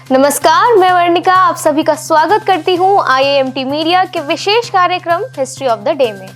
नमस्कार, मैं वर्णिका आप सभी का स्वागत करती हूँ IAMT मीडिया के विशेष कार्यक्रम हिस्ट्री ऑफ द डे में।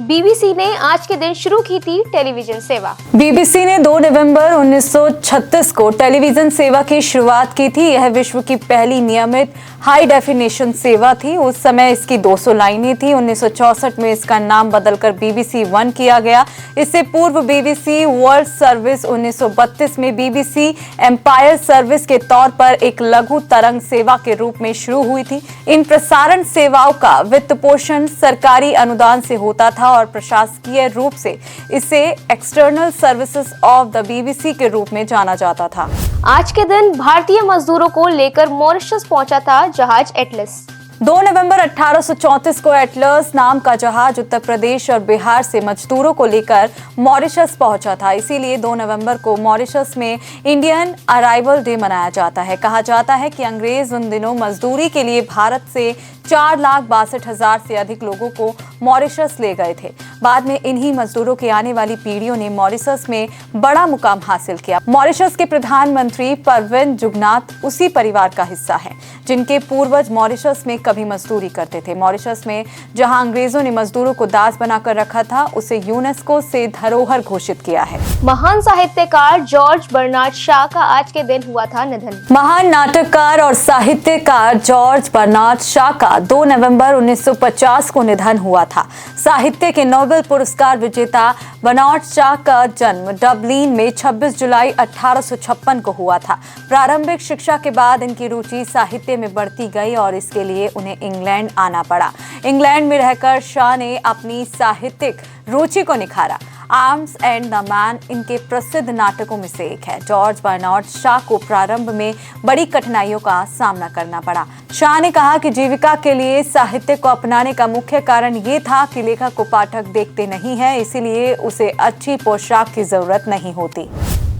बीबीसी ने आज के दिन शुरू की थी टेलीविजन सेवा। बीबीसी ने 2 नवंबर 1936 को टेलीविजन सेवा की शुरुआत की थी। यह विश्व की पहली नियमित हाई डेफिनेशन सेवा थी। उस समय इसकी 200 लाइनें थी। 1964 में इसका नाम बदलकर BBC 1 किया गया। इससे पूर्व BBC वर्ल्ड सर्विस 1932 में BBC एम्पायर सर्विस के तौर पर एक लघु तरंग सेवा के रूप में शुरू हुई थी। इन प्रसारण सेवाओं का वित्त पोषण सरकारी अनुदान से होता था और प्रशासकीय रूप से इसे external services of the BBC के रूप में जाना जाता था। आज के दिन भारतीय मजदूरों को लेकर मॉरिशस पहुंचा था जहाज एटलस। 2 नवंबर 1834 को एटलस नाम का जहाज उत्तर प्रदेश और बिहार से मजदूरों को लेकर मॉरिशस पहुंचा था। इसीलिए 2 नवंबर को मॉरिशस में इंडियन अराइवल डे मनाया जाता है। कहा जाता है कि अंग्रेज उन दिनों मजदूरी के लिए भारत से 4,62,000 से अधिक लोगों को मॉरिशस ले गए थे। बाद में इन्हीं मजदूरों के आने वाली पीढ़ियों ने मॉरिशस में बड़ा मुकाम हासिल किया। मॉरिशस के प्रधानमंत्री परवीन जुगनाथ उसी परिवार का हिस्सा हैं, जिनके पूर्वज मॉरिशस में कभी मजदूरी करते थे। मॉरिशस में जहां अंग्रेजों ने मजदूरों को दास बनाकर रखा था, उसे यूनेस्को से धरोहर घोषित किया है। महान साहित्यकार जॉर्ज बर्नार्ड शॉ का आज के दिन हुआ था निधन। महान नाटककार और साहित्यकार जॉर्ज बर्नार्ड शॉ का 2 नवंबर 1950 को निधन हुआ था। साहित्य के नोबेल पुरस्कार विजेता बर्नार्ड शॉ का जन्म डबलिन में 26 जुलाई 1856 को हुआ था। प्रारंभिक शिक्षा के बाद इनकी रुचि साहित्य में बढ़ती गई और इसके लिए उन्हें इंग्लैंड आना पड़ा। इंग्लैंड में रहकर शॉ ने अपनी साहित्यिक रुचि को निखारा। आर्म्स एंड द मैन इनके प्रसिद्ध नाटकों में से एक है। जॉर्ज बर्नार्ड शॉ को प्रारंभ में बड़ी कठिनाइयों का सामना करना पड़ा। शॉ ने कहा कि जीविका के लिए साहित्य को अपनाने का मुख्य कारण ये था कि लेखक को पाठक देखते नहीं है, इसीलिए उसे अच्छी पोशाक की जरूरत नहीं होती।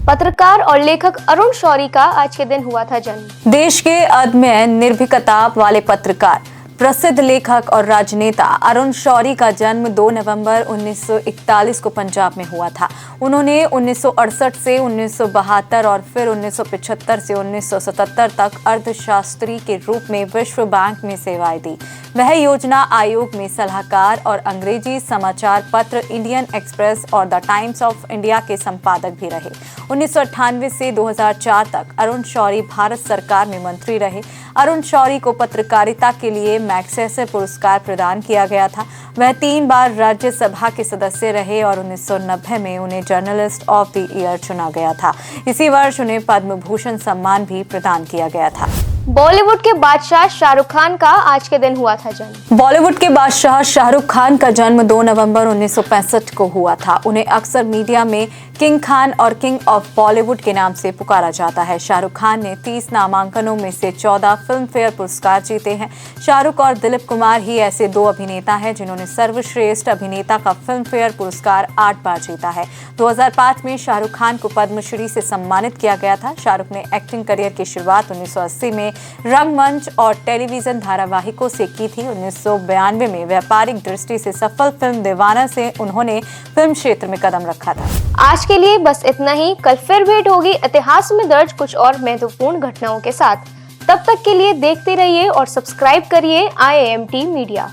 पत्रकार और लेखक अरुण शौरी का आज के दिन हुआ था जन्म। देश के अदम्य निर्भीकता वाले पत्रकार, प्रसिद्ध लेखक और राजनेता अरुण शौरी का जन्म 2 नवंबर 1941 को पंजाब में हुआ था। उन्होंने 1968 से 1972 और फिर 1975 से 1977 तक अर्थशास्त्री के रूप में विश्व बैंक में सेवाएं दी। वह योजना आयोग में सलाहकार और अंग्रेजी समाचार पत्र इंडियन एक्सप्रेस और द टाइम्स ऑफ इंडिया के संपादक भी रहे। 1998 से 2004 तक अरुण शौरी भारत सरकार में मंत्री रहे। अरुण शौरी को पत्रकारिता के लिए मैग्सेसे पुरस्कार प्रदान किया गया था। वह 3 बार राज्यसभा के सदस्य रहे और 1990 में उन्हें जर्नलिस्ट ऑफ द ईयर चुना गया था। इसी वर्ष उन्हें पद्म भूषण सम्मान भी प्रदान किया गया था। बॉलीवुड के बादशाह शाहरुख खान का आज के दिन हुआ था जन्म। बॉलीवुड के बादशाह शाहरुख खान का जन्म 2 नवंबर 1965 को हुआ था। उन्हें अक्सर मीडिया में किंग खान और किंग ऑफ बॉलीवुड के नाम से पुकारा जाता है। शाहरुख खान ने 30 नामांकनों में से 14 फिल्म फेयर पुरस्कार जीते हैं। शाहरुख और दिलीप कुमार ही ऐसे 2 अभिनेता हैं जिन्होंने सर्वश्रेष्ठ अभिनेता का फिल्म फेयर पुरस्कार 8 बार जीता है। 2005 में शाहरुख खान को पद्मश्री से सम्मानित किया गया था। शाहरुख ने एक्टिंग करियर की शुरुआत 1980 में रंगमंच और टेलीविजन धारावाहिकों से की थी। 1992 में व्यापारिक दृष्टि से सफल फिल्म दीवाना से उन्होंने फिल्म क्षेत्र में कदम रखा था। आज के लिए बस इतना ही। कल फिर भेंट होगी इतिहास में दर्ज कुछ और महत्वपूर्ण घटनाओं के साथ। तब तक के लिए देखते रहिए और सब्सक्राइब करिए IAMT मीडिया।